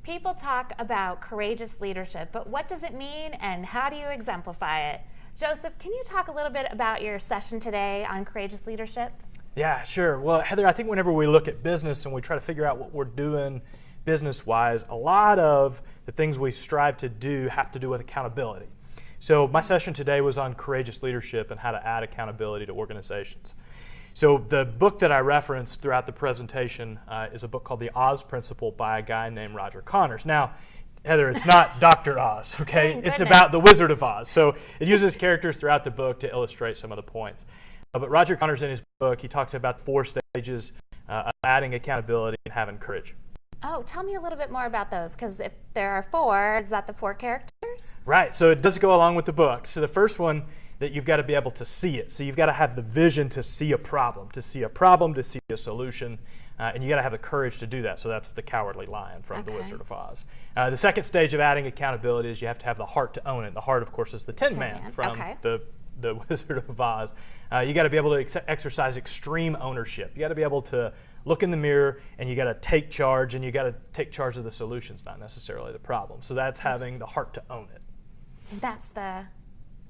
People talk about courageous leadership, but what does it mean and how do you exemplify it? Joseph, can you talk a little bit about your session today on courageous leadership? Yeah, sure. Well, Heather, I think whenever we look at business and we try to figure out what we're doing business-wise, a lot of the things we strive to do have to do with accountability. So my session today was on courageous leadership and how to add accountability to organizations. So the book that I referenced throughout the presentation is a book called The Oz Principle by a guy named Roger Connors. Now, Heather, it's not Dr. Oz, okay? It's about the Wizard of Oz. So it uses characters throughout the book to illustrate some of the points. But Roger Connors, in his book, he talks about 4 stages of adding accountability and having courage. Oh, tell me a little bit more about those, because if there are 4, is that the 4 characters? Right, so it does go along with the book. So the first one, that you've got to be able to see it. So you've got to have the vision to see a problem, to see a solution, and you got to have the courage to do that. So that's the Cowardly Lion from The Wizard of Oz. The second stage of adding accountability is you have to have the heart to own it. The heart, of course, is the Tin Man from the Wizard of Oz. You got to be able to exercise extreme ownership. You got to be able to look in the mirror, and you got to take charge, and you got to take charge of the solutions, not necessarily the problem. So that's having the heart to own it. That's the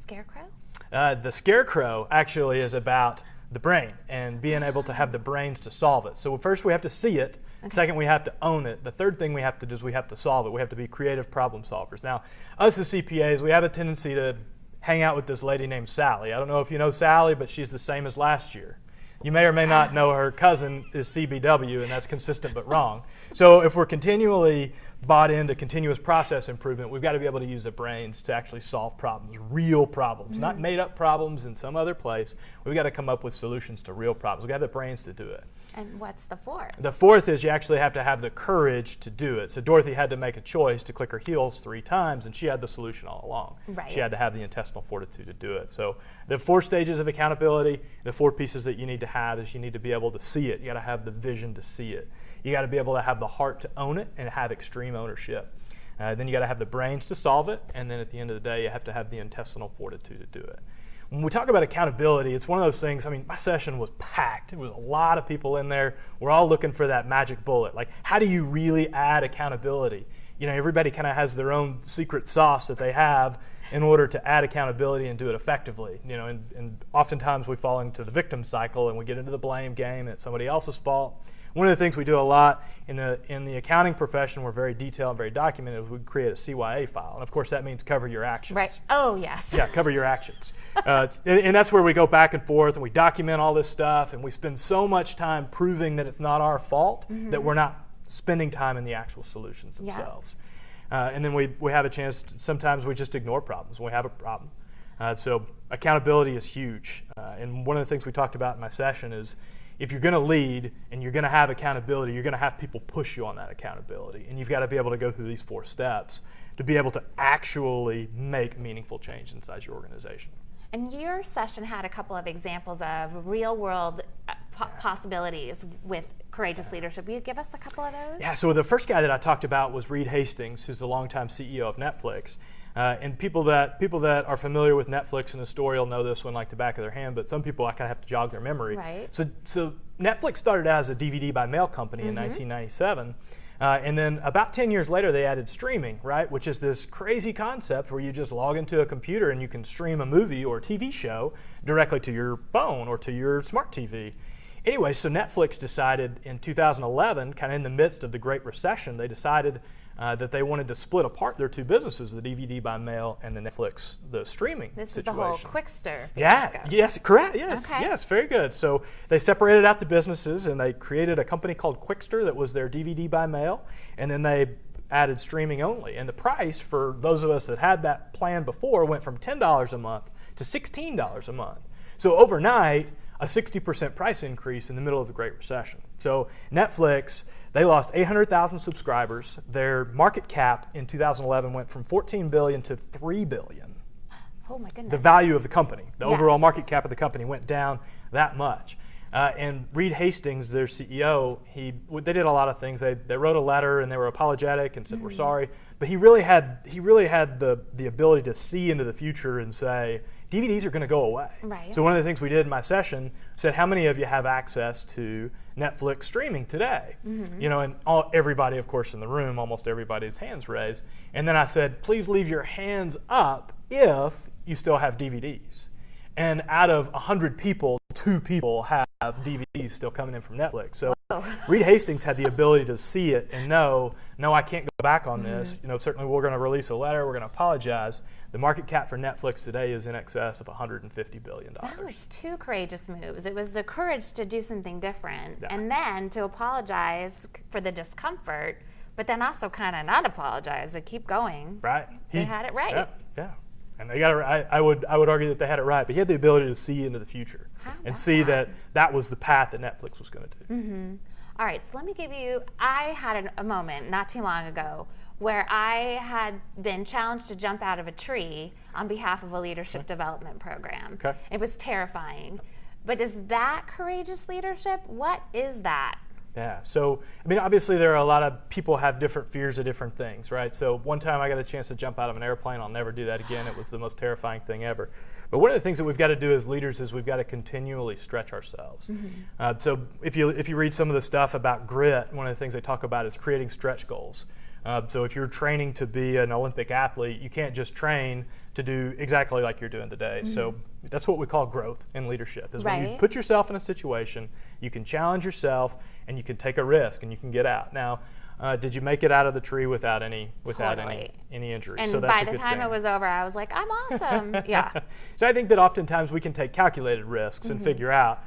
Scarecrow? The Scarecrow actually is about the brain and being able to have the brains to solve it. So first we have to see it. Second, we have to own it. The third thing we have to do is we have to solve it. We have to be creative problem solvers. Now, us as CPAs, we have a tendency to hang out with this lady named Sally. I don't know if you know Sally, but she's the same as last year. You may or may not know her cousin is CBW, and that's consistent but wrong. So if we're continually bought into continuous process improvement, we've got to be able to use the brains to actually solve problems, real problems, not made up problems in some other place. We've got to come up with solutions to real problems. We've got to have the brains to do it. And what's the 4th? The 4th is you actually have to have the courage to do it. So Dorothy had to make a choice to click her heels 3 times, and she had the solution all along. Right. She had to have the intestinal fortitude to do it. So the 4 stages of accountability, the 4 pieces that you need to have is you need to be able to see it. You got to have the vision to see it. You got to be able to have the heart to own it and have extreme ownership. Then you got to have the brains to solve it, and then at the end of the day, you have to have the intestinal fortitude to do it. When we talk about accountability, it's one of those things, I mean, my session was packed. There was a lot of people in there. We're all looking for that magic bullet. Like, how do you really add accountability? You know, everybody kind of has their own secret sauce that they have in order to add accountability and do it effectively. You know, and oftentimes we fall into the victim cycle and we get into the blame game and it's somebody else's fault. One of the things we do a lot in the accounting profession, we're very detailed and very documented, is we create a CYA file. And of course that means cover your actions. Right. Oh, yes. Yeah, cover your actions. And that's where we go back and forth and we document all this stuff and we spend so much time proving that it's not our fault that we're not spending time in the actual solutions themselves. And then we have a chance, sometimes we just ignore problems when we have a problem. So accountability is huge. And one of the things we talked about in my session is if you're going to lead and you're going to have accountability, you're going to have people push you on that accountability. And you've got to be able to go through these 4 steps to be able to actually make meaningful change inside your organization. And your session had a couple of examples of real-world possibilities with courageous leadership. Will you give us a couple of those? Yeah, so the first guy that I talked about was Reed Hastings, who's the longtime CEO of Netflix. And people that are familiar with Netflix and the story will know this one like the back of their hand, but some people I kind of have to jog their memory. Right. So Netflix started out as a DVD by mail company in 1997. And then about 10 years later, they added streaming, right, which is this crazy concept where you just log into a computer and you can stream a movie or a TV show directly to your phone or to your smart TV. Anyway, so Netflix decided in 2011, kind of in the midst of the Great Recession, they decided that they wanted to split apart their 2 businesses, the DVD by mail and the Netflix, the streaming situation. This is the whole Qwikster fiasco. Yeah, yes, correct, yes, okay. Yes, very good. So they separated out the businesses and they created a company called Qwikster that was their DVD by mail, and then they added streaming only. And the price for those of us that had that plan before went from $10 a month to $16 a month. So overnight, a 60% price increase in the middle of the Great Recession. So Netflix, they lost 800,000 subscribers. Their market cap in 2011 went from $14 billion to $3 billion. Oh my goodness. The value of the company, the overall market cap of the company went down that much. And Reed Hastings, their CEO, they did a lot of things. They wrote a letter and they were apologetic and said we're sorry. But he really had the ability to see into the future and say, DVDs are going to go away. Right. So one of the things we did in my session said, how many of you have access to Netflix streaming today? You know, and everybody, of course, in the room, almost everybody's hands raised. And then I said, please leave your hands up if you still have DVDs. And out of 100 people, 2 people have DVDs still coming in from Netflix. So Reed Hastings had the ability to see it and know, no, I can't go back on this. You know, certainly we're going to release a letter. We're going to apologize. The market cap for Netflix today is in excess of $150 billion. That was 2 courageous moves. It was the courage to do something different, Yeah. and then to apologize for the discomfort, but then also kind of not apologize and keep going. Right. They had it right. Yeah. And they got it. I would argue that they had it right, but he had the ability to see into the future and see that was the path that Netflix was going to do. All right, so let me give you, I had a moment not too long ago where I had been challenged to jump out of a tree on behalf of a leadership development program. Okay. It was terrifying. But is that courageous leadership? What is that? Yeah. So, I mean, obviously there are a lot of people have different fears of different things, right? So one time I got a chance to jump out of an airplane. I'll never do that again. It was the most terrifying thing ever. But one of the things that we've got to do as leaders is we've got to continually stretch ourselves. So if you read some of the stuff about grit, one of the things they talk about is creating stretch goals. So if you're training to be an Olympic athlete, you can't just train to do exactly like you're doing today. So that's what we call growth in leadership, is when you put yourself in a situation, you can challenge yourself and you can take a risk and you can get out. Now, did you make it out of the tree without any injuries? And so that's by a the good time thing. it was over, I was like, I'm awesome. Yeah. So I think that oftentimes we can take calculated risks and figure out.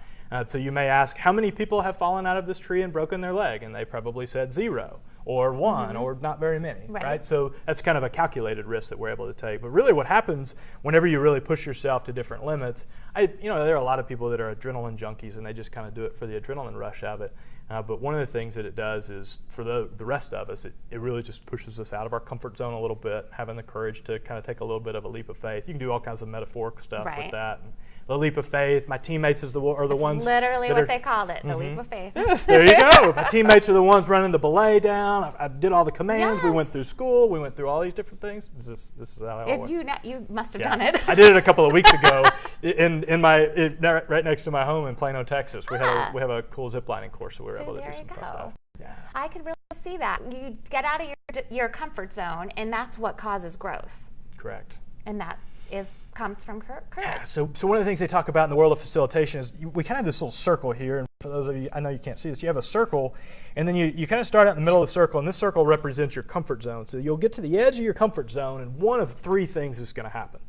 So you may ask, how many people have fallen out of this tree and broken their leg? And they probably said 0 or 1 or not very many, right? So that's kind of a calculated risk that we're able to take. But really what happens whenever you really push yourself to different limits, there are a lot of people that are adrenaline junkies and they just kind of do it for the adrenaline rush of it. But one of the things that it does is for the rest of us, it really just pushes us out of our comfort zone a little bit, having the courage to kind of take a little bit of a leap of faith. You can do all kinds of metaphorical stuff with that. And the leap of faith, my teammates are the ones. Literally what they called it, the leap of faith. Yes, there you go. My teammates are the ones running the belay down. I did all the commands. We went through school. We went through all these different things. This is how it all went. You must have done it. I did it a couple of weeks ago right next to my home in Plano, Texas. We have a cool ziplining course that we were able to do some fun stuff. Yeah. I could really see that. You get out of your comfort zone, and that's what causes growth. Correct. And that comes from courage. Yeah, so one of the things they talk about in the world of facilitation is we kind of have this little circle here, and for those of you, I know you can't see this, you have a circle, and then you kind of start out in the middle of the circle, and this circle represents your comfort zone. So you'll get to the edge of your comfort zone, and one of 3 things is going to happen.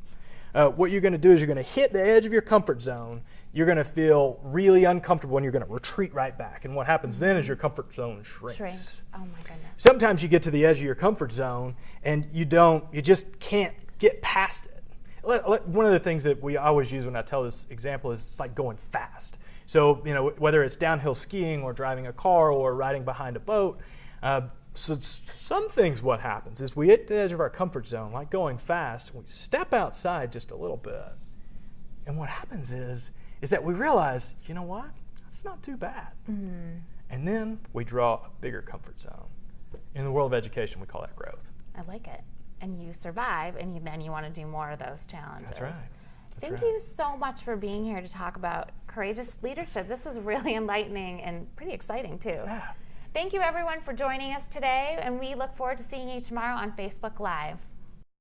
What you're going to do is you're going to hit the edge of your comfort zone, you're going to feel really uncomfortable, and you're going to retreat right back. And what happens then is your comfort zone shrinks. Oh my goodness. Sometimes you get to the edge of your comfort zone, and you just can't get past it. One of the things that we always use when I tell this example is it's like going fast. So, whether it's downhill skiing or driving a car or riding behind a boat, so some things what happens is we hit the edge of our comfort zone, like going fast, we step outside just a little bit. And what happens is that we realize, you know what? That's not too bad. And then we draw a bigger comfort zone. In the world of education, we call that growth. I like it. And you survive, and then you want to do more of those challenges. That's right. Thank you so much for being here to talk about courageous leadership. This was really enlightening and pretty exciting, too. Yeah. Thank you, everyone, for joining us today, and we look forward to seeing you tomorrow on Facebook Live.